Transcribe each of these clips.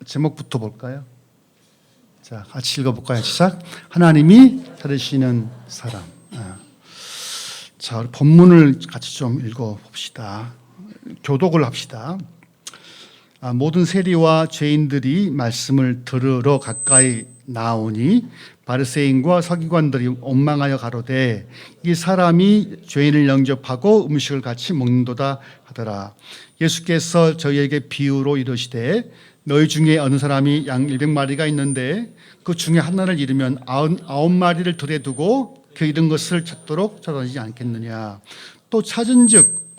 제목부터 볼까요? 자, 같이 읽어볼까요? 시작. 하나님이 찾으시는 사람. 자, 우리 본문을 같이 좀 읽어봅시다. 교독을 합시다. 모든 세리와 죄인들이 말씀을 들으러 가까이 나오니 바리새인과 서기관들이 원망하여 가로되 이 사람이 죄인을 영접하고 음식을 같이 먹는도다 하더라. 예수께서 저희에게 비유로 이르시되 너희 중에 어느 사람이 양 100마리가 있는데 그 중에 하나를 잃으면 99마리를 들에 두고 그 잃은 것을 찾도록 찾아다니지 않겠느냐. 또 찾은즉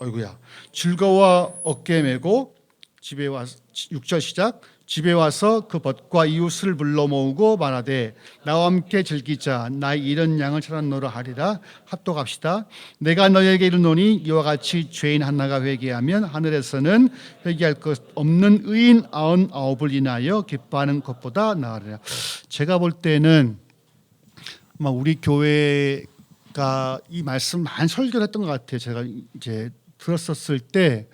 즐거워 어깨에 메고 집에 와서 6절 시작. 집에 와서 그 벗과 이웃을 불러 모으고 말하되 나와 함께 즐기자. 나의 잃은 양을 찾았노라 하리라. 합독합시다. 내가 너희에게 이르노니 이와 같이 죄인 하나가 회개하면 하늘에서는 회개할 것 없는 의인 99을 인하여 기뻐하는 것보다 나으리라. 제가 볼 때는 아마 우리 교회가 이 말씀 많이 설교를 했던 것 같아요. 제가 이제 들었었을 때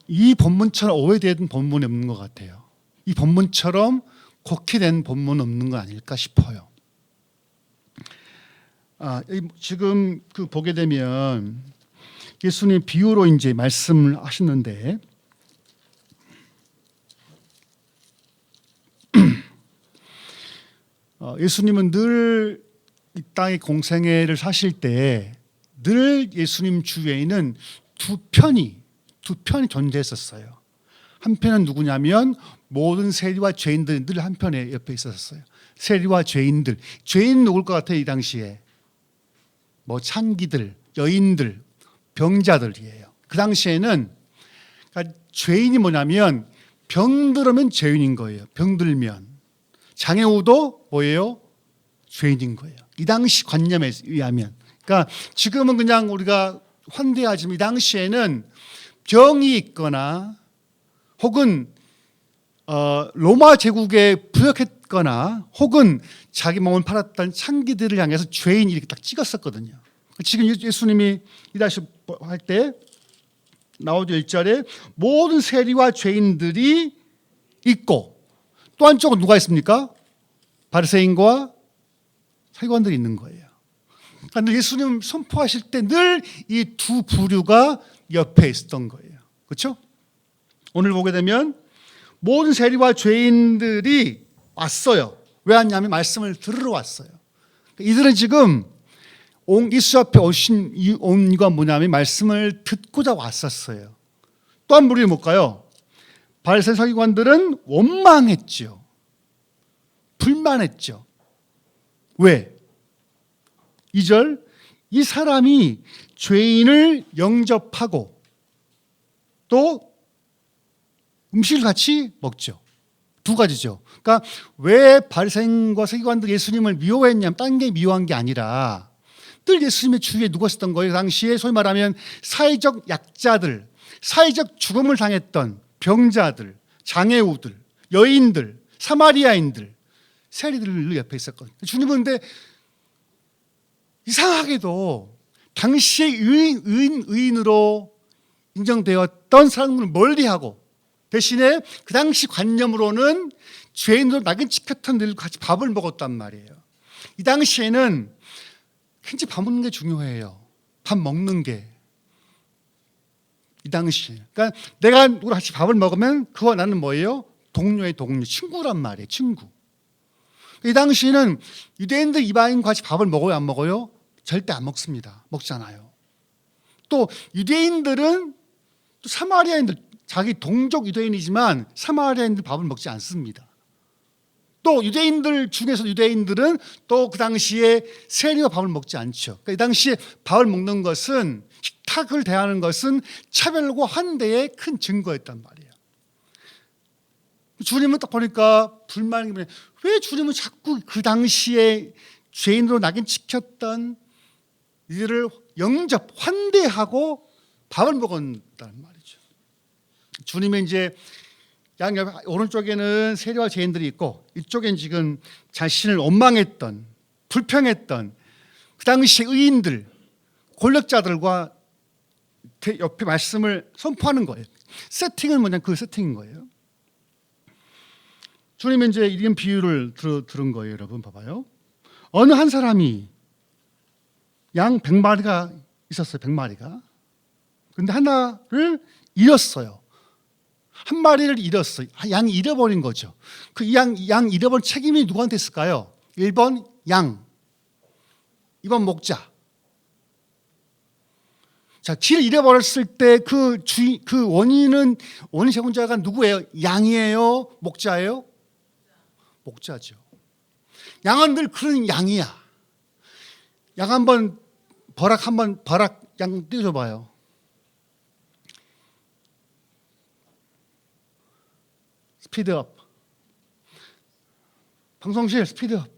이 본문처럼 오해된 본문이 없는 것 같아요. 이 본문처럼 곡해된 본문은 없는 거 아닐까 싶어요. 지금 보게 되면 예수님 비유로 이제 말씀을 하시는데 예수님은 늘 이 땅의 공생애를 사실 때 늘 예수님 주위에는 두 편이 존재했었어요. 한편은 누구냐면 모든 세리와 죄인들이 늘 한편에 옆에 있었어요. 세리와 죄인들. 죄인 누굴 것 같아요? 이 당시에 창기들, 여인들, 병자들이에요. 그 당시에는 그러니까 죄인이 뭐냐면 병들면 죄인인 거예요. 병들면. 장애우도 뭐예요? 죄인인 거예요. 이 당시 관념에 의하면. 그러니까 지금은 그냥 우리가 환대하지만 이 당시에는 병이 있거나 혹은 로마 제국에 부역했거나 혹은 자기 몸을 팔았던 창기들을 향해서 죄인 이렇게 딱 찍었었거든요. 지금 예수님이 일하실 때 나오죠. 1절에 모든 세리와 죄인들이 있고 또 한쪽은 누가 있습니까? 바리새인과 서기관들이 있는 거예요. 그러니까 예수님 선포하실 때 늘 이 두 부류가 옆에 있었던 거예요. 그렇죠? 오늘 보게 되면 모든 세리와 죄인들이 왔어요. 왜 왔냐면 말씀을 들으러 왔어요. 이들은 지금 예수 앞에 오신 이유가 뭐냐면 말씀을 듣고자 왔었어요. 또 한 부류는 뭘까요? 바리새인 서기관들은 원망했죠. 불만했죠. 왜? 2절 이 사람이 죄인을 영접하고 또 음식을 같이 먹죠. 두 가지죠. 그러니까 왜 바리새인과 서기관들 예수님을 미워했냐면 딴 게 미워한 게 아니라 늘 예수님의 주위에 누가 있었던 거예요. 그 당시에 소위 말하면 사회적 약자들, 사회적 죽음을 당했던 병자들, 장애우들, 여인들, 사마리아인들, 세리들 옆에 있었거든요. 주님은 근데 이상하게도 당시의 의인으로 인정되었던 사람들을 멀리하고 대신에 그 당시 관념으로는 죄인으로 낙인 찍혔던 늘 같이 밥을 먹었단 말이에요. 이 당시에는 굉장히 밥 먹는 게 중요해요. 밥 먹는 게. 이 당시에. 그러니까 내가 누구랑 같이 밥을 먹으면 그와 나는 뭐예요? 동료의 동료, 친구란 말이에요. 친구. 이 당시에는 유대인들 이방인과 같이 밥을 먹어요? 안 먹어요? 절대 안 먹습니다. 먹잖아요. 또 유대인들은 또 사마리아인들, 자기 동족 유대인이지만 사마리아인들 밥을 먹지 않습니다. 또 유대인들 중에서 유대인들은 또 그 당시에 세리와 밥을 먹지 않죠. 그러니까 이 당시에 밥을 먹는 것은 식탁을 대하는 것은 차별과 환대의 큰 증거였단 말이에요. 주님은 딱 보니까 불만이 왜 주님은 자꾸 그 당시에 죄인으로 낙인 찍혔던 이들을 환대하고 밥을 먹었다는 말이죠. 주님은 이제 양옆 오른쪽에는 세리와 죄인들이 있고 이쪽엔 지금 자신을 원망했던 불평했던 그 당시 의인들 권력자들과 옆에 말씀을 선포하는 거예요. 세팅은 뭐냐 그 세팅인 거예요. 주님은 이제 이런 비유를 들은 거예요, 여러분. 봐봐요. 어느 한 사람이 양 100마리가 있었어요. 100마리가. 근데 하나를 잃었어요. 한 마리를 잃었어요. 양이 잃어버린 거죠. 그 양 잃어버린 책임이 누구한테 있을까요? 1번 양, 2번 목자. 자, 길을 잃어버렸을 때 그 원인 제공자가 누구예요? 양이에요? 목자예요? 목자죠. 양은 늘 그런 양이야. 양 한번 버락 양 띄워줘봐요. 스피드업. 방송실 스피드업.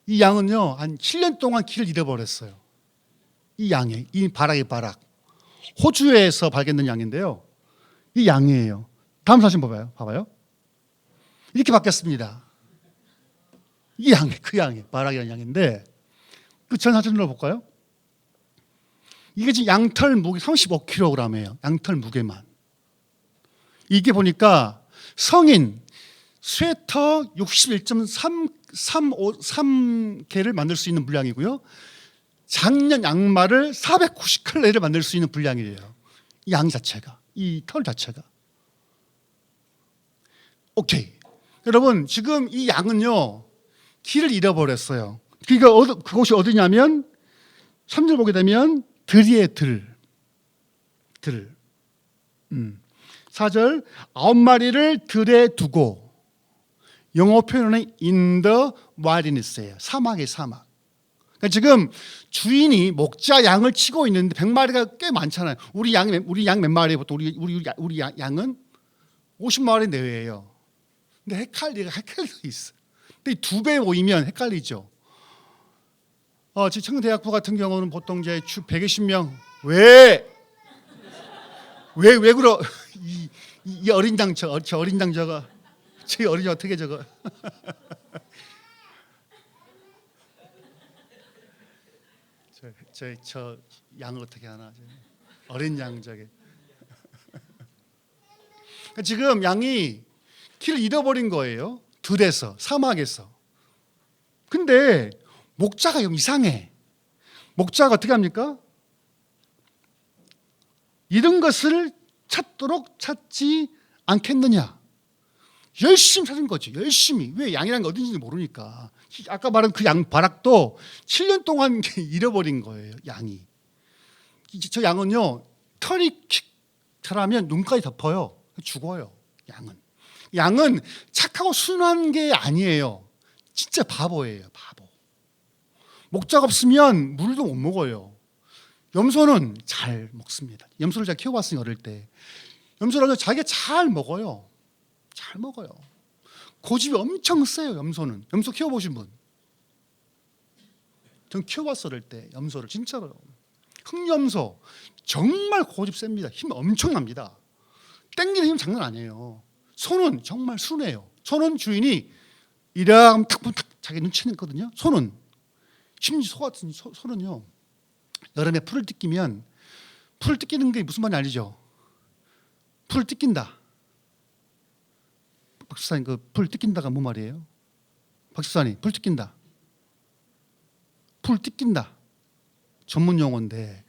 이 양은요 한 7년 동안 길을 잃어버렸어요. 이 바락의 바락. 호주에서 발견된 양인데요. 이 양이에요. 다음 사진 봐봐요. 이렇게 바뀌었습니다. 이 양이 그 양이 바락이라는 양인데 그 전 사진으로 볼까요? 이게 지금 양털 무게 35kg이에요. 양털 무게만. 이게 보니까 성인 스웨터 61.3개를 만들 수 있는 분량이고요. 작년 양말을 490켤레를 만들 수 있는 분량이에요. 이 양 자체가, 이 털 자체가. 오케이. 여러분, 지금 이 양은요, 길을 잃어버렸어요. 그러니까 그곳이 어디냐면, 3절 보게 되면, 들이에요, 들. 4절, 9마리를 들에 두고, 영어 표현은 in the wilderness예요. 사막이에요, 사막. 그러니까 지금 주인이 목자 양을 치고 있는데 100마리가 꽤 많잖아요. 우리 양 몇 마리 보통 우리 양은 50마리 내외예요. 근데 헷갈릴 수 있어. 근데 2배 모이면 헷갈리죠. 지금 청대학부 같은 경우는 보통 이제 주 120명. 왜 그러? 이 어린 양 저 어린 양 저거 어린 양 어떻게 저거? 저 양을 어떻게 하나? 어린 양 저게. 지금 양이 길을 잃어버린 거예요. 들에서 사막에서. 근데 목자가 좀 이상해. 목자가 어떻게 합니까? 잃은 것을 찾도록 찾지 않겠느냐. 열심히 찾은 거죠. 열심히. 왜? 양이란 게 어딘지 모르니까. 아까 말한 그 양 바락도 7년 동안 잃어버린 거예요. 양이. 저 양은요. 털이 자라면 눈까지 덮어요. 죽어요. 양은 착하고 순한 게 아니에요. 진짜 바보예요. 바보. 목자가 없으면 물도 못 먹어요. 염소는 잘 먹습니다. 염소를 제가 키워봤으니 어릴 때. 염소는 자기가 잘 먹어요. 잘 먹어요. 고집이 엄청 세요. 염소 키워보신 분? 전 키워봤어 어릴 때 염소를. 진짜로요. 흑염소 정말 고집 셉니다. 힘 엄청납니다. 땡기는 힘 장난 아니에요. 소는 정말 순해요. 소는 주인이 이러면 탁 자기 눈치 냈거든요. 소는 심지어 소 같은 소는요. 여름에 풀을 뜯기면 풀을 뜯기는 게 무슨 말인지 알죠? 풀을 뜯긴다. 박수사님 그 풀 뜯긴다가 뭔 말이에요? 박수사님 풀 뜯긴다. 풀 뜯긴다. 전문 용어인데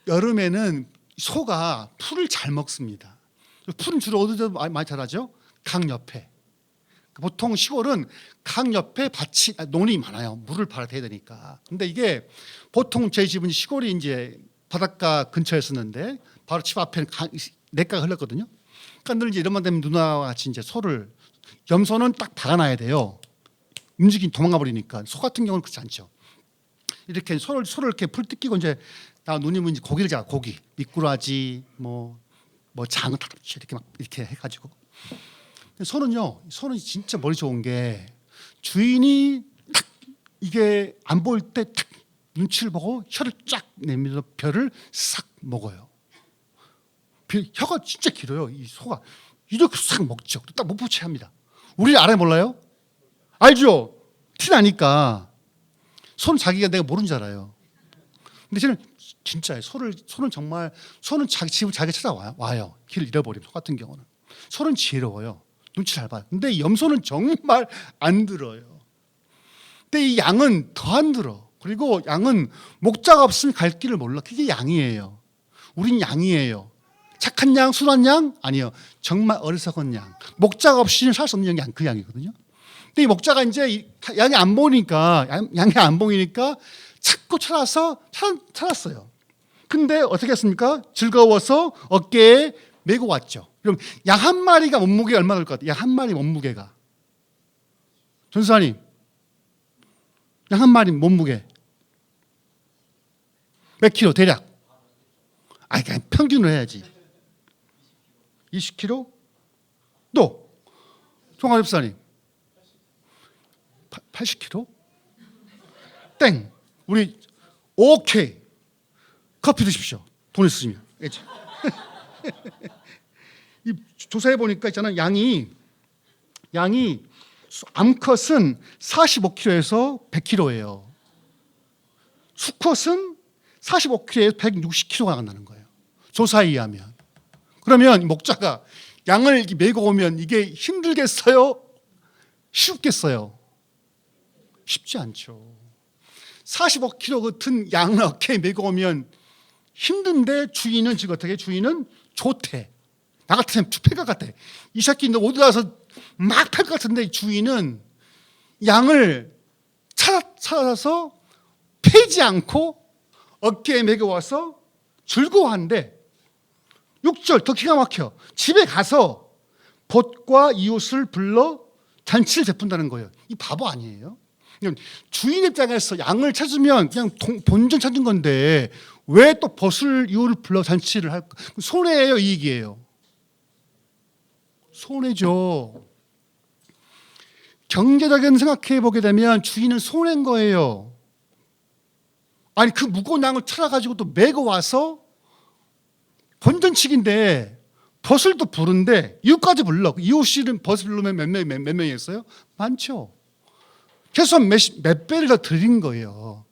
여름에는 소가 풀을 잘 먹습니다. 풀은 주로 어디서 많이 자라죠? 강 옆에. 보통 시골은 강 옆에 논이 많아요. 물을 받아야 되니까. 근데 이게 보통 제 집은 시골이 이제 바닷가 근처였었는데 바로 집 앞에는 냇가가 흘렀거든요. 그러니까 늘 이제 이런만 되면 누나와 같이 이제 염소는 딱 박아놔야 돼요. 도망가 버리니까. 소 같은 경우는 그렇지 않죠. 이렇게 소를 이렇게 풀 뜯기고 이제 누님은 이제 고기를 잡아. 고기, 미꾸라지, 뭐 장어 이렇게 해가지고. 소는 진짜 머리 좋은 게 주인이 딱 이게 안 보일 때 딱 눈치를 보고 혀를 쫙 내밀어 벼를 싹 먹어요. 혀가 진짜 길어요. 이 소가 이렇게 싹 먹죠. 딱 못 부채합니다. 우리 알아요, 몰라요? 알죠? 티 나니까. 소는 자기가 내가 모르는 줄 알아요. 근데 저는 진짜예요. 소는 정말 자기 집을 자기 찾아와요. 길을 잃어버리면 소 같은 경우는 소는 지혜로워요. 눈치 잘 봐요. 근데 이 염소는 정말 안 들어요. 근데 이 양은 더 안 들어. 그리고 양은 목자가 없으면 갈 길을 몰라. 그게 양이에요. 우린 양이에요. 착한 양, 순한 양? 아니요. 정말 어리석은 양. 목자가 없이는 살 수 없는 양이 그 양이거든요. 근데 이 목자가 이제 양이 안 보이니까 자꾸 찾았어요. 근데 어떻게 했습니까? 즐거워서 어깨에 메고 왔죠. 그럼 양 한 마리가 몸무게가 얼마 될 것 같아요? 양 한 마리 몸무게가. 전사님, 양 한 마리 몸무게 몇 킬로 대략? 그냥 평균으로 해야지. 20킬로? 또 종합집사님 80킬로? 땡. 우리 오케이. 커피 드십시오. 돈 있으시면. 이 조사해 보니까 있잖아. 양이 암컷은 45kg에서 100kg예요. 수컷은 45kg에서 160kg가 나는 거예요. 조사에 의하면. 그러면 목자가 양을 이렇게 메고 오면 이게 힘들겠어요? 쉽겠어요? 쉽지 않죠. 45kg 같은 양을 어깨에 메고 오면 힘든데 주인은 지금 어떻게? 주인은 좋대. 나 같으면 팰 것 같아. 이 새끼 너 어디 가서 막 팰 것 같은데 주인은 양을 찾아서 패지 않고 어깨에 메고 와서 즐거워한대. 6절 더 기가 막혀. 집에 가서 벗과 이웃을 불러 잔치를 베푼다는 거예요. 이 바보 아니에요? 주인 입장에서 양을 찾으면 그냥 본전 찾은 건데 왜 또 벗을 이웃을 불러 잔치를 할까? 손해예요, 이익이에요? 손해죠. 경제적인 생각해 보게 되면 주인은 손해인 거예요. 그 무거운 양을 찾아가지고 또 메고 와서 본전치기인데 벗을 또 부른데 이웃까지 불러. 이웃실은 벗을 부르면 몇 명이 있어요? 많죠. 최소한 몇 배를 더 드린 거예요.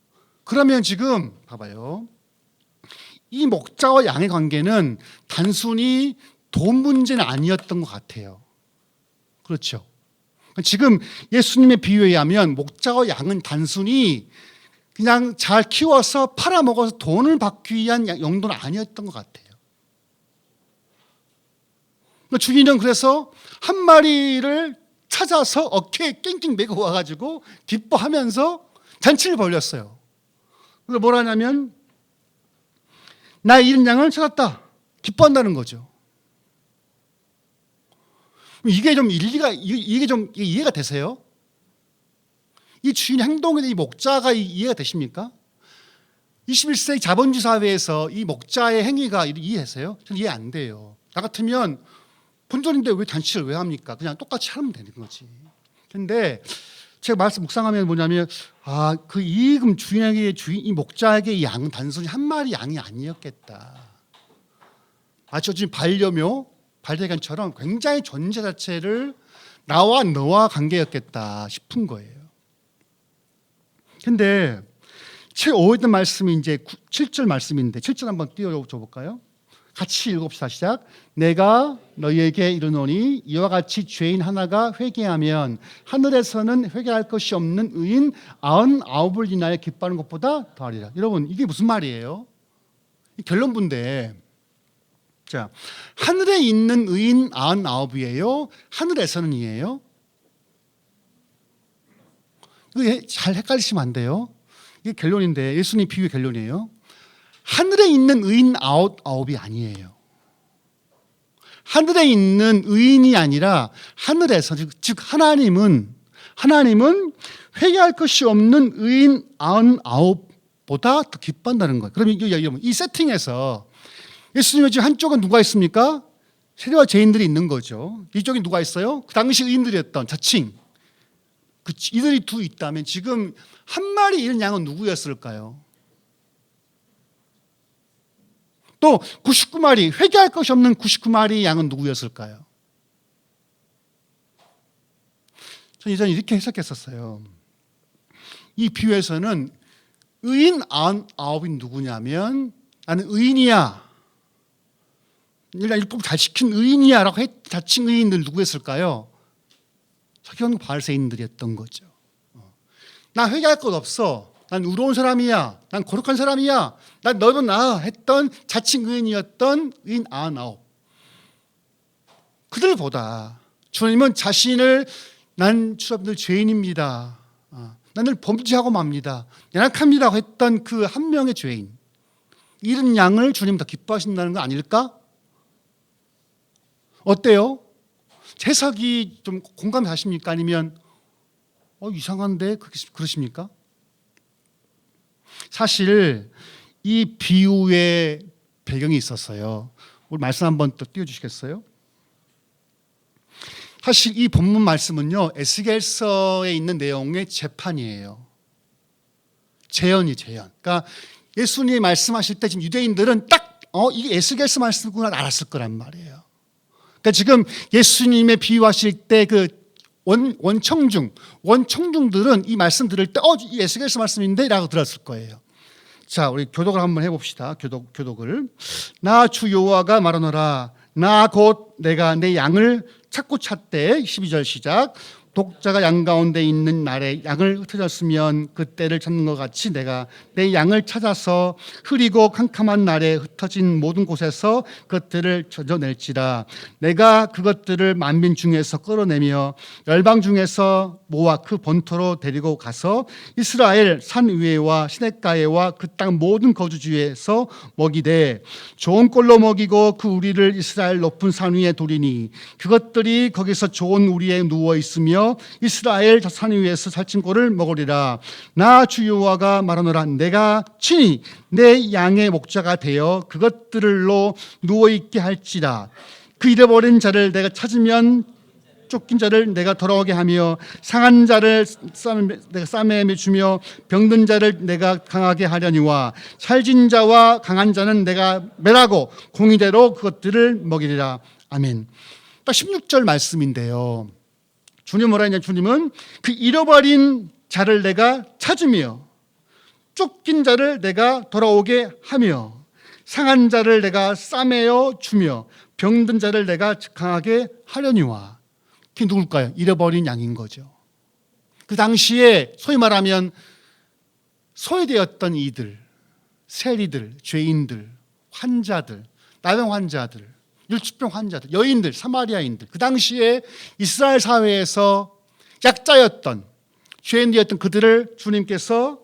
그러면 지금 봐봐요. 이 목자와 양의 관계는 단순히 돈 문제는 아니었던 것 같아요. 그렇죠. 지금 예수님의 비유에 의하면 목자와 양은 단순히 그냥 잘 키워서 팔아먹어서 돈을 받기 위한 용도는 아니었던 것 같아요. 주인은 그래서 한 마리를 찾아서 어깨에 낑낑 메고 와가지고 기뻐하면서 잔치를 벌였어요. 그래서 뭐라 하냐면 나의 잃은 양을 찾았다. 기뻐한다는 거죠. 이게 좀 이게 좀 이해가 되세요? 이 주인의 행동에 이 목자가 이해가 되십니까? 21세기 자본주의 사회에서 이 목자의 행위가 이해하세요? 저는 이해 안 돼요. 나 같으면 본전인데 왜 잔치를 왜 합니까? 그냥 똑같이 하면 되는 거지. 근데 제가 묵상하면 뭐냐면 그 이익은 이 목자에게 이 양은 단순히 한 마리 양이 아니었겠다. 마치 지금 반려묘, 발대견처럼 굉장히 존재 자체를 나와 너와 관계였겠다 싶은 거예요. 근데 제일 오해된 말씀이 이제 7절 말씀인데 7절 한번 띄워줘 볼까요? 같이 읽읍시다. 시작. 내가 너희에게 이르노니 이와 같이 죄인 하나가 회개하면 하늘에서는 회개할 것이 없는 의인 99을 인하여 기뻐하는 것보다 더하리라. 여러분 이게 무슨 말이에요? 결론부인데 자, 하늘에 있는 의인 99이에요? 하늘에서는 이에요? 이거 잘 헷갈리시면 안 돼요. 이게 결론인데 예수님 비유의 결론이에요. 하늘에 있는 의인 99이 아니에요. 하늘에 있는 의인이 아니라 하늘에서 즉 하나님은 회개할 것이 없는 의인 99보다 더 기뻐한다는 거예요. 그러면 이 세팅에서 예수님의 지금 한쪽은 누가 있습니까? 세리와 죄인들이 있는 거죠. 이쪽에 누가 있어요? 그 당시 의인들이었던 자칭 이들이 두 있다면 지금 한 마리 잃은 양은 누구였을까요? 또 99마리 회개할 것이 없는 99마리 양은 누구였을까요? 저는 예전에 이렇게 해석했었어요. 이 비유에서는 의인 99이 누구냐면 나는 의인이야. 일단 율법 잘 지킨 의인이야라고 자칭 의인들 누구였을까요? 서기관 바리새인들이었던 거죠. 나 회개할 것 없어. 난 의로운 사람이야. 난 거룩한 사람이야. 난 너도 나 했던 자칭 의인이었던 의인 99. 그들보다 주님은 자신을 난 주님들 죄인입니다. 나는 범죄하고 맙니다. 연약합니다고 했던 그 한 명의 죄인. 이런 양을 주님 더 기뻐하신다는 거 아닐까? 어때요? 해석이 좀 공감하십니까? 아니면 이상한데 그러십니까? 사실 이 비유의 배경이 있었어요. 우리 말씀 한번 또 띄워주시겠어요? 사실 이 본문 말씀은요, 에스겔서에 있는 내용의 재판이에요. 재현. 그러니까 예수님이 말씀하실 때 지금 유대인들은 딱 이게 에스겔서 말씀이구나 알았을 거란 말이에요. 그러니까 지금 예수님의 비유하실 때 그 원청중들은 이 말씀 들을 때 이 에스겔서 말씀인데 라고 들었을 거예요. 자, 우리 교독을 한번 해봅시다. 교독을. 나 주 여호와가 말하노라. 나 곧 내가 내 양을 찾고 찾되 12절 시작. 독자가 양 가운데 있는 날에 양을 흩어졌으면 그때를 찾는 것 같이 내가 내 양을 찾아서 흐리고 캄캄한 날에 흩어진 모든 곳에서 그것들을 찾아낼지라. 내가 그것들을 만민 중에서 끌어내며 열방 중에서 모아 그 본토로 데리고 가서 이스라엘 산 위에와 시냇가에와 그 땅 모든 거주지에서 먹이되 좋은 꼴로 먹이고 그 우리를 이스라엘 높은 산 위에 두리니 그것들이 거기서 좋은 우리에 누워 있으며 이스라엘 산 위에서 살찐 꼴을 먹으리라. 나 주 여호와가 말하노라. 내가 친히 내 양의 목자가 되어 그것들로 누워 있게 할지라. 그 잃어버린 자를 내가 찾으면 쫓긴 자를 내가 돌아오게 하며 상한 자를 내가 싸매며 주며 병든 자를 내가 강하게 하려니와 살진 자와 강한 자는 내가 멸하고 공의대로 그것들을 먹이리라. 아멘. 16절 말씀인데요. 주님 뭐라 했냐? 주님은 그 잃어버린 자를 내가 찾으며 쫓긴 자를 내가 돌아오게 하며 상한 자를 내가 싸매어 주며 병든 자를 내가 강하게 하려니와. 그게 누굴까요? 잃어버린 양인 거죠. 그 당시에 소위 말하면 소외되었던 이들, 세리들, 죄인들, 환자들, 나병 환자들, 율집병 환자들, 여인들, 사마리아인들, 그 당시에 이스라엘 사회에서 약자였던 죄인되었던 그들을 주님께서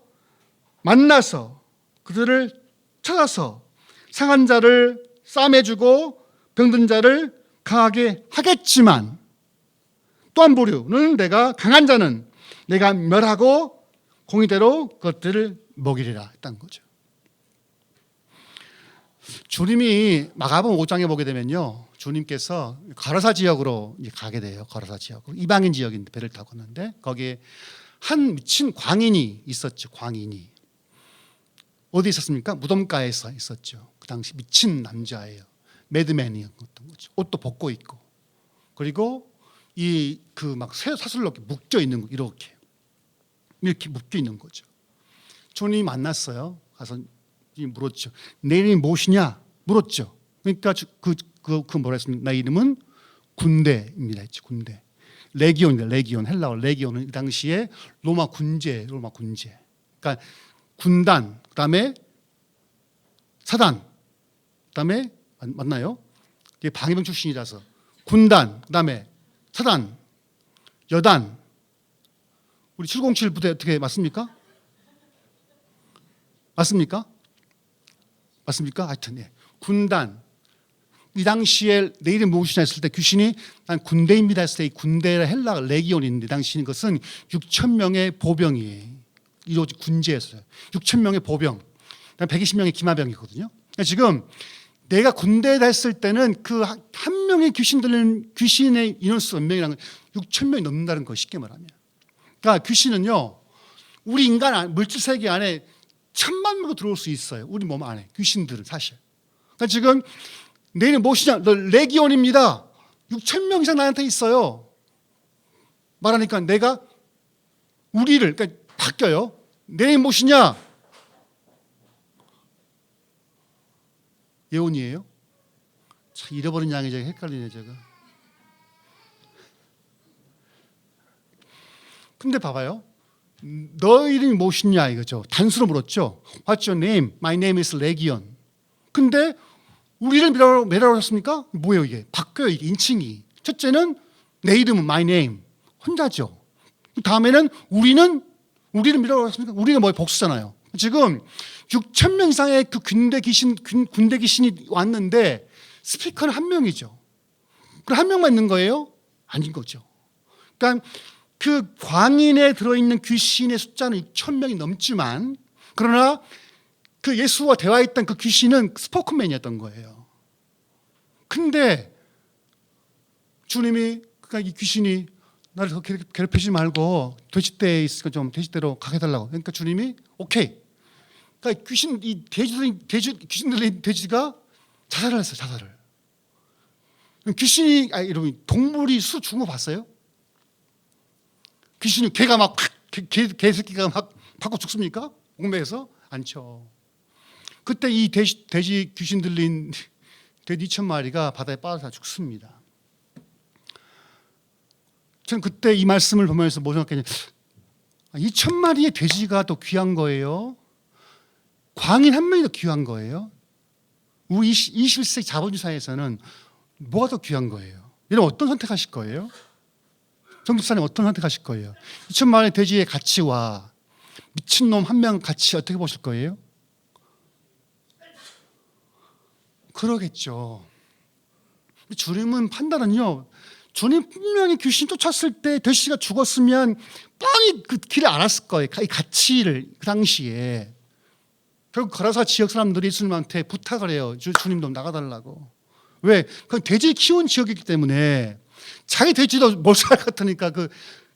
만나서 그들을 찾아서 상한 자를 싸매주고 병든 자를 강하게 하겠지만 또 한 부류는 내가 강한 자는 내가 멸하고 공의대로 그것들을 먹이리라 했다는 거죠. 주님이 마가복음 5장에 보게 되면요, 주님께서 가라사 지역으로 가게 돼요. 가라사 지역으로 이방인 지역인데 배를 타고 갔는데 거기에 한 미친 광인이 있었죠. 광인이 어디 있었습니까? 무덤가에서 있었죠. 그 당시 미친 남자예요. 매드맨이었던 거죠. 옷도 벗고 있고 그리고 이 그 막 사슬로 묶여 있는 거 이렇게 묶여 있는 거죠. 주님이 만났어요. 가서 물었죠. 내 이름이 무엇이냐? 물었죠. 그러니까 그 뭐라 했습니까? 나 이름은 군대입니다. 했죠. 군대. 레기온이다. 레기온. 헬라어 레기온은 이 당시에 로마 군제. 그러니까 군단, 그다음에 사단, 그다음에 맞나요? 이게 방위병 출신이라서 군단, 그다음에 사단, 여단. 우리 707 부대 어떻게 맞습니까? 맞습니까? 하여튼 예. 군단. 이 당시에 내 이름 무엇이냐 했을 때 귀신이 난 군대입니다 했을 때 이 군대라 헬라 레기온인데 당시는 것은 6천 명의 보병이에요. 이로지 군제였어요. 6천 명의 보병. 120명의 기마병이거든요. 그러니까 지금 내가 군대에 했을 때는 그 한 명의 귀신의 인원수 몇 명이라는 건 6천 명이 넘는다는 거 쉽게 말하면. 그러니까 귀신은요, 우리 인간 물질 세계 안에 1,000만 명도 들어올 수 있어요. 우리 몸 안에 귀신들은 사실. 그러니까 지금 내 이름 무엇이냐? 너 레기온입니다. 6천 명 이상 나한테 있어요. 말하니까 내가 우리를 그러니까 바뀌어요. 내 이름 무엇이냐? 예언이에요? 참 잃어버린 양이 제가 헷갈리네 제가. 근데 봐봐요. 너 이름이 무엇이냐 이거죠. 단수로 물었죠. What's your name? My name is Legion. 근데 우리를 뭐라고 하셨습니까? 뭐예요 이게? 바뀌어요 이게 인칭이. 첫째는 내 이름은 my name. 혼자죠. 다음에는 우리를 뭐라고 하셨습니까? 우리는 뭐예요? 복수잖아요. 지금 6천 명 이상의 그 군대 귀신이 왔는데 스피커는 한 명이죠. 그럼 한 명만 있는 거예요? 아닌 거죠. 그러니까 그 광인에 들어있는 귀신의 숫자는 6천 명이 넘지만 그러나 그 예수와 대화했던 그 귀신은 스포크맨이었던 거예요. 근데 주님이 그러니까 이 귀신이 나를 더 괴롭히지 말고 돼지떼에 있으니까 좀 돼지떼로 가게 해달라고. 그러니까 주님이 오케이. 그러니까 귀신들이 돼지가 자살을 했어요. 자살을. 귀신이 여러분 동물이 수 죽은 거 봤어요? 귀신이 개가 막 개새끼가 막 받고 죽습니까? 옥매에서 않죠. 그때 이 돼지 귀신 들린 돼지 2,000마리가 바다에 빠져서 죽습니다. 저는 그때 이 말씀을 보면서 뭐 생각했냐면 2,000마리의 돼지가 더 귀한 거예요. 광인 한 명이 더 귀한 거예요. 우리 21세기 자본주의 사회에서는 뭐가 더 귀한 거예요? 여러분 어떤 선택하실 거예요? 정집사님 어떤 선택하실 거예요? 2,000마리 돼지의 가치와 미친놈 한 명 가치 어떻게 보실 거예요? 그러겠죠. 주님은 판단은요. 주님 분명히 귀신 쫓았을 때 돼지가 죽었으면 뻔히 그 길을 알았을 거예요. 이 가치를 그 당시에. 결국 거라사 지역 사람들이 예수님한테 부탁을 해요. 주님 좀 나가달라고. 왜? 그건 돼지 키운 지역이기 때문에 자기 돼지도 몰살 같으니까 그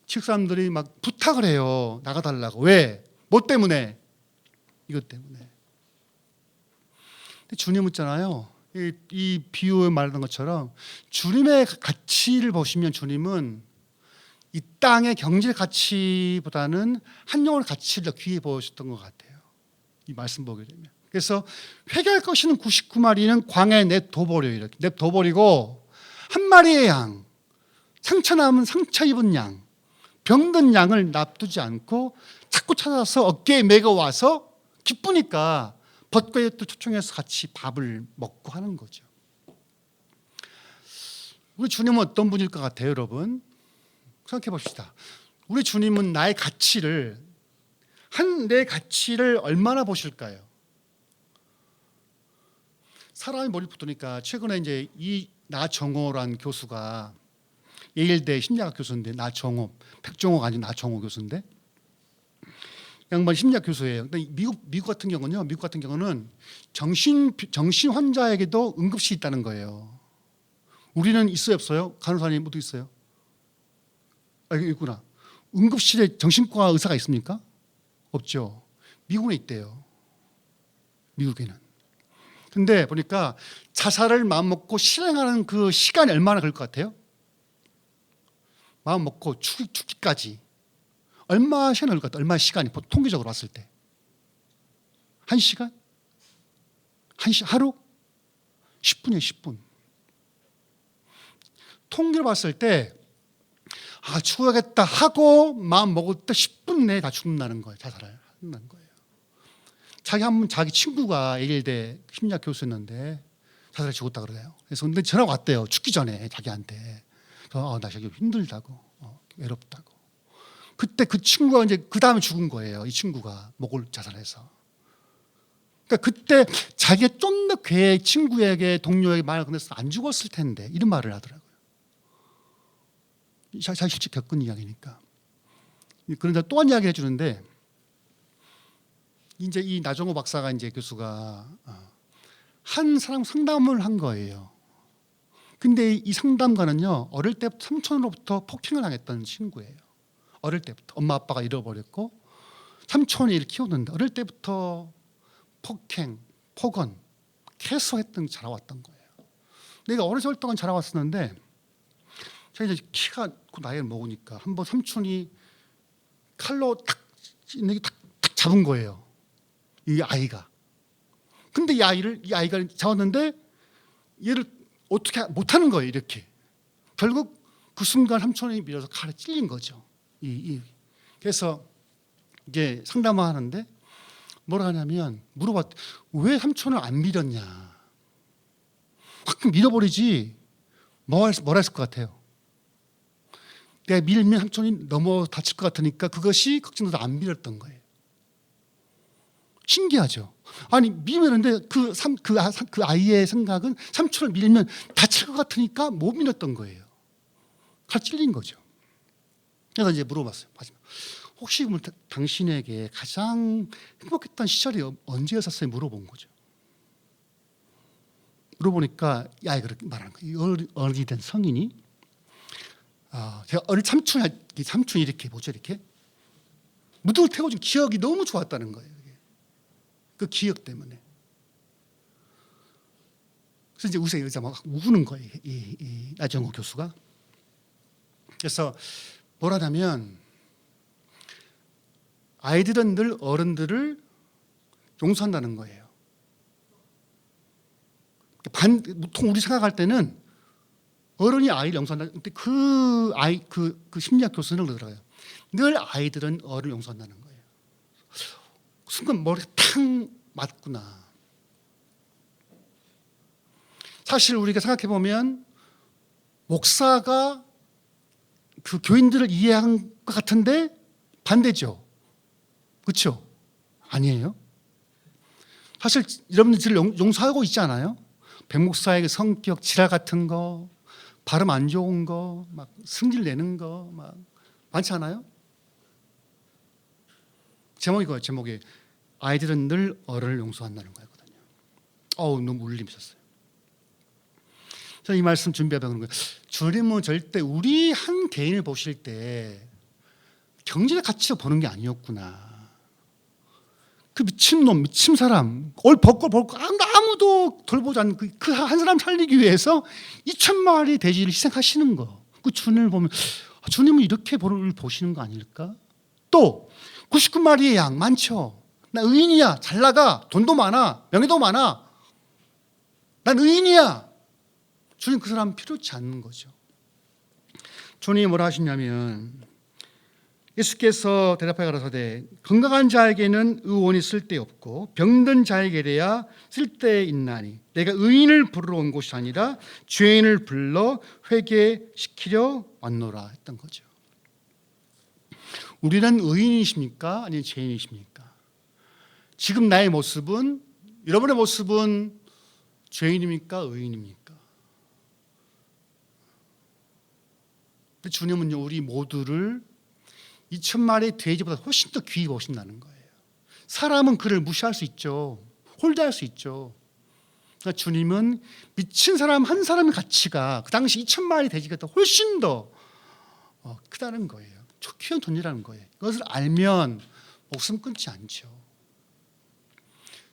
지역 사람들이 막 부탁을 해요. 나가달라고. 왜? 뭐 때문에? 이것 때문에. 근데 주님은 있잖아요. 이 비유에 말하는 것처럼 주님의 가치를 보시면 주님은 이 땅의 경제 가치보다는 한 영혼의 가치를 더 귀해 보셨던 것 같아요. 이 말씀 보게 되면. 그래서 회개할 것이는 99마리는 광야에 냅둬버려요. 이렇게 냅둬버리고 한 마리의 양, 상처 남은 상처 입은 양, 병든 양을 놔두지 않고 자꾸 찾아서 어깨에 메고 와서 기쁘니까 벗과 엿도 초청해서 같이 밥을 먹고 하는 거죠. 우리 주님은 어떤 분일 것 같아요, 여러분? 생각해 봅시다. 우리 주님은 나의 가치를 내 가치를 얼마나 보실까요? 사람이 머리 붙으니까 최근에 이제 이 나정호라는 교수가 예일대 심리학 교수인데 나정호, 백종호가 아닌 나정호 교수인데 양반 심리학 교수예요. 근데 미국 같은 경우는 정신 환자에게도 응급실이 있다는 거예요. 우리는 있어요, 없어요? 간호사님 모두 있어요? 있구나. 응급실에 정신과 의사가 있습니까? 없죠. 미국에 있대요. 미국에는. 근데 보니까 자살을 마음먹고 실행하는 그 시간이 얼마나 걸릴 것 같아요? 마음먹고 죽기까지. 얼마 시간 걸릴 것 같아요? 얼마 시간이 통계적으로 봤을 때? 1시간? 하루? 10분이에요, 10분. 통계를 봤을 때 죽어야겠다 하고 마음 먹을 때 10분 내에 다 죽는다는 거예요. 자살을 한다는 거예요. 자기 친구가 예일대 심리학 교수였는데 자살해 죽었다 그래요. 그래서 근데 전화가 왔대요. 죽기 전에 자기한테. 나 저기 힘들다고, 외롭다고. 그때 그 친구가 이제 그 다음에 죽은 거예요. 이 친구가 목을 자살해서. 그러니까 그때 자기가 좀 더 걔 친구에게 동료에게 말을 건넸으면 안 죽었을 텐데 이런 말을 하더라고요. 자기 실제 겪은 이야기니까. 그런데 또 한 이야기를 해주는데 이제 이 나정호 박사가 이제 교수가 한 사람 상담을 한 거예요. 근데 이 상담가는요 어릴 때부터 삼촌으로부터 폭행을 당했던 친구예요. 어릴 때부터 엄마 아빠가 잃어버렸고 삼촌이 이를 키웠는데 어릴 때부터 폭행, 폭언 계속 자라왔던 거예요. 내가 어렸을 동안 자라왔었는데 제가 이제 키가 나이를 먹으니까 한번 삼촌이 칼로 탁 잡은 거예요. 이 아이가. 근데 이 아이가 잡았는데 얘를 어떻게 못하는 거예요. 이렇게. 결국 그 순간 삼촌이 밀어서 칼에 찔린 거죠. 그래서 이제 상담을 하는데 뭐라 하냐면 물어봤, 왜 삼촌을 안 밀었냐. 확 밀어버리지. 뭐라 했을 것 같아요? 내가 밀면 삼촌이 넘어 다칠 것 같으니까 그것이 걱정돼서 안 밀었던 거예요. 신기하죠? 아니 밀면는데 그 아이의 생각은 삼촌을 밀면 다칠 것 같으니까 못 밀었던 거예요. 칼 찔린 거죠. 그래서 이제 물어봤어요. 마지막. 혹시 당신에게 가장 행복했던 시절이 언제였었어요? 물어본 거죠. 물어보니까 이 아이가 그렇게 말하는 거예요. 어른이 된 성인이 제가 어릴 삼촌이 이렇게 뭐죠? 이렇게 무덤을 태워준 기억이 너무 좋았다는 거예요. 그 기억 때문에. 그래서 이제 의사 막 우는 거예요. 이 나정호 교수가. 그래서 뭐라냐면 아이들은 늘 어른들을 용서한다는 거예요. 보통 우리 생각할 때는 어른이 아이를 용서한다. 근데 그 심리학 교수는 그러더라고요. 늘 아이들은 어른을 용서한다는 거예요. 순간 머리가 탁 맞구나. 사실 우리가 생각해 보면 목사가 그 교인들을 이해한 것 같은데 반대죠. 그렇죠? 아니에요. 사실 여러분들 용서하고 있지 않아요? 백 목사의 성격 지랄 같은 거, 발음 안 좋은 거, 막 승질 내는 거 막 많지 않아요? 제목이 그거예요. 제목이 아이들은 늘 어른을 용서한다는 거거든요. 너무 울림이 있었어요. 저는 이 말씀 준비하다 그런 거예요. 주님은 절대 우리 한 개인을 보실 때 경제의 가치로 보는 게 아니었구나. 그 미친놈, 미친 사람, 벌거 아무도 돌보지 않는 그 한 사람 살리기 위해서 2,000마리 돼지를 희생하시는 거. 그 주님을 보면 주님은 이렇게 보시는 거 아닐까? 또 99마리의 양 많죠. 나 의인이야. 잘 나가. 돈도 많아. 명예도 많아. 난 의인이야. 주님 그 사람 필요치 않는 거죠. 주님이 뭐라 하시냐면 예수께서 대답하여 가라사대 건강한 자에게는 의원이 쓸데없고 병든 자에게야 쓸데있나니 내가 의인을 부르러 온 곳이 아니라 죄인을 불러 회개시키려 왔노라 했던 거죠. 우리는 의인이십니까? 아니면 죄인이십니까? 지금 나의 모습은, 여러분의 모습은 죄인입니까? 의인입니까? 근데 주님은요, 우리 모두를 2,000마리의 돼지보다 훨씬 더 귀히 보신다는 거예요. 사람은 그를 무시할 수 있죠. 홀대할 수 있죠. 그러니까 주님은 미친 사람 한 사람의 가치가 그 당시 2,000마리 돼지가 더 훨씬 더 크다는 거예요. 귀한 존재라는 거예요. 그것을 알면 목숨 끊지 않죠.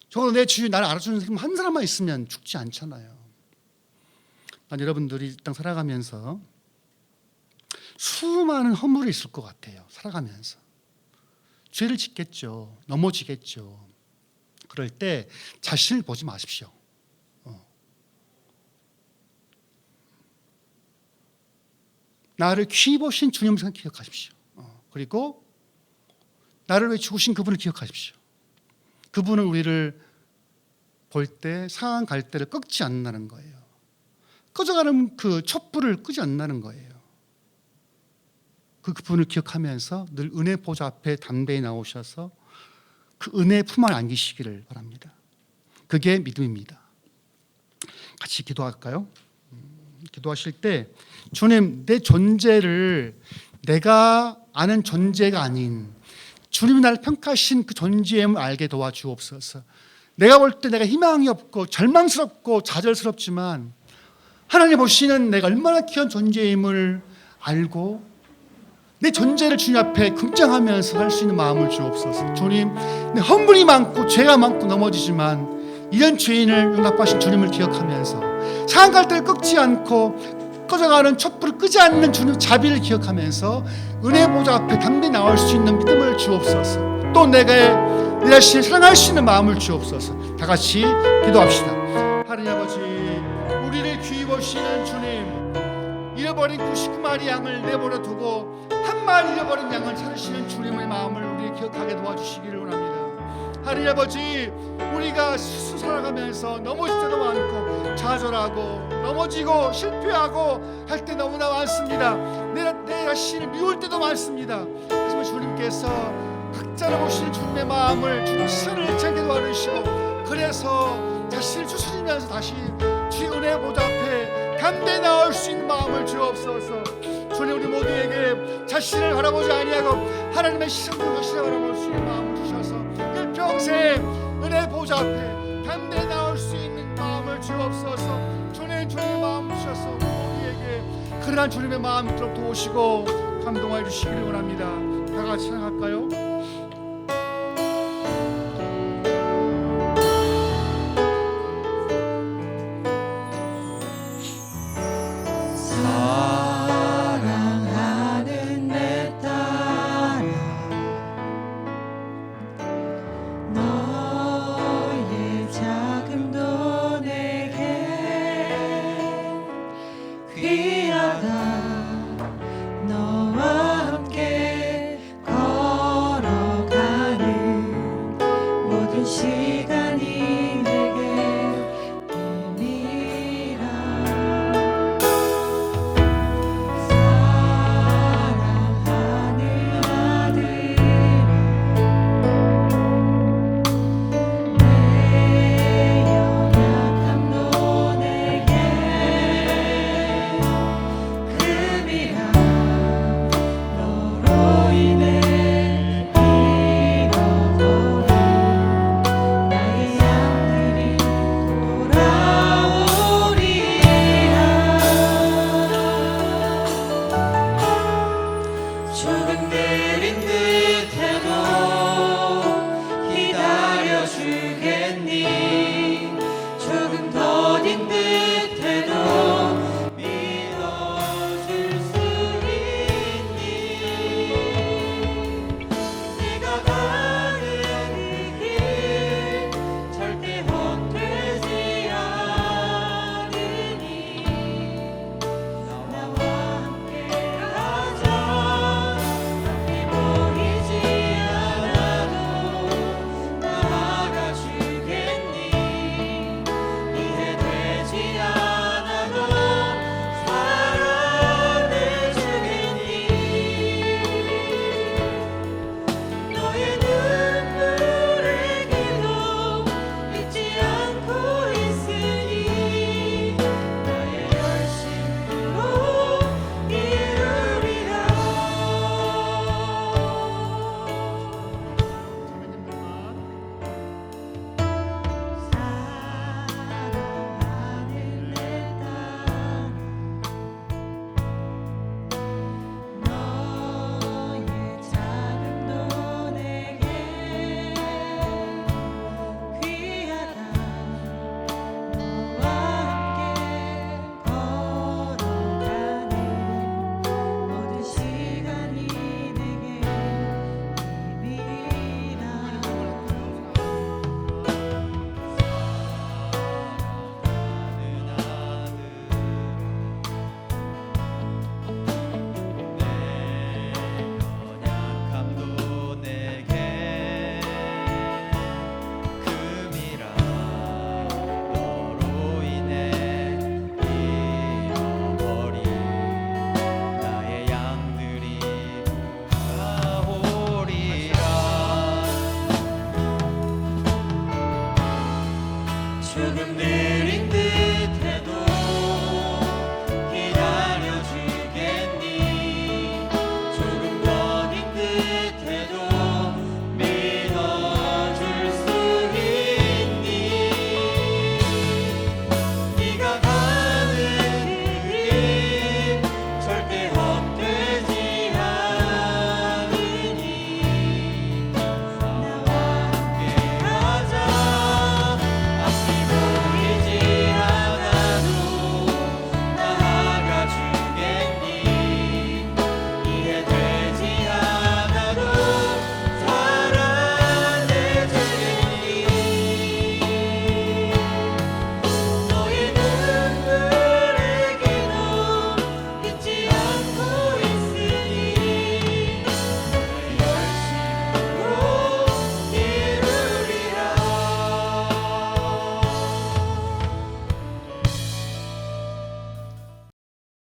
적어도 내 주위에 나를 알아주는 사람 한 사람만 있으면 죽지 않잖아요. 난 여러분들이 이 땅 살아가면서 수많은 허물이 있을 것 같아요. 살아가면서 죄를 짓겠죠. 넘어지겠죠. 그럴 때 자신을 보지 마십시오. 나를 귀히 보신 주님을 기억하십시오. 그리고 나를 위해 죽으신 그분을 기억하십시오. 그분은 우리를 볼 때 상한 갈대를 꺾지 않는다는 거예요. 꺼져가는 그 촛불을 끄지 않는다는 거예요. 그분을 기억하면서 늘 은혜 보좌 앞에 담대히 나오셔서 그 은혜의 품 안에 안기시기를 바랍니다. 그게 믿음입니다. 같이 기도할까요? 기도하실 때 주님, 내 존재를 내가 아는 존재가 아닌 주님이 나를 평가하신 그 존재임을 알게 도와주옵소서. 내가 볼 때 내가 희망이 없고 절망스럽고 좌절스럽지만 하나님 보시는 내가 얼마나 귀한 존재임을 알고 내 존재를 주님 앞에 긍정하면서 할 수 있는 마음을 주옵소서. 주님, 내 허물이 많고 죄가 많고 넘어지지만 이런 죄인을 용납하신 주님을 기억하면서 상한 갈대를 꺾지 않고 꺼져가는 촛불을 끄지 않는 주님 자비를 기억하면서 은혜 보좌 앞에 담대히 나올 수 있는 믿음을 주옵소서. 또 내가 내 자신을 사랑할 수 있는 마음을 주옵소서. 다 같이 기도합시다. 하나님 아버지, 우리를 귀히 보시는 주님, 잃어버린 99마리 양을 내버려 두고 한 마리 잃어버린 양을 찾으시는 주님의 마음을 우리 기억하게 도와주시기를 원합니다. 하나님 아버지, 우리가 스스로 살아가면서 넘어질 때도 많고 좌절하고 넘어지고 실패하고 할 때 너무나 많습니다. 내 자신을 미울 때도 많습니다. 하지만 주님께서 각자를 보시는 주님의 마음을 주님 시선을 찾게 도와주시고, 그래서 자신을 추스리면서 다시 주의 은혜 보좌 앞에 담대히 나올 수 있는 마음을 주옵소서. 주님, 우리 모두에게 자신을 바라보지 아니하고 하나님의 시선으로 자신을 바라볼 수 있는 마음을 주셔서 일평생 은혜 보좌 앞에 담대히 나올 수 있는 마음을 주옵소서. 주님의 마음을 주셔서 우리 모두에게 그러한 주님의 마음 있도록 도우시고 감동하여 주시기를 원합니다. 다 같이 찬양할까요? 사랑하는 내 딸아, 너의 작음도 내게 귀하다.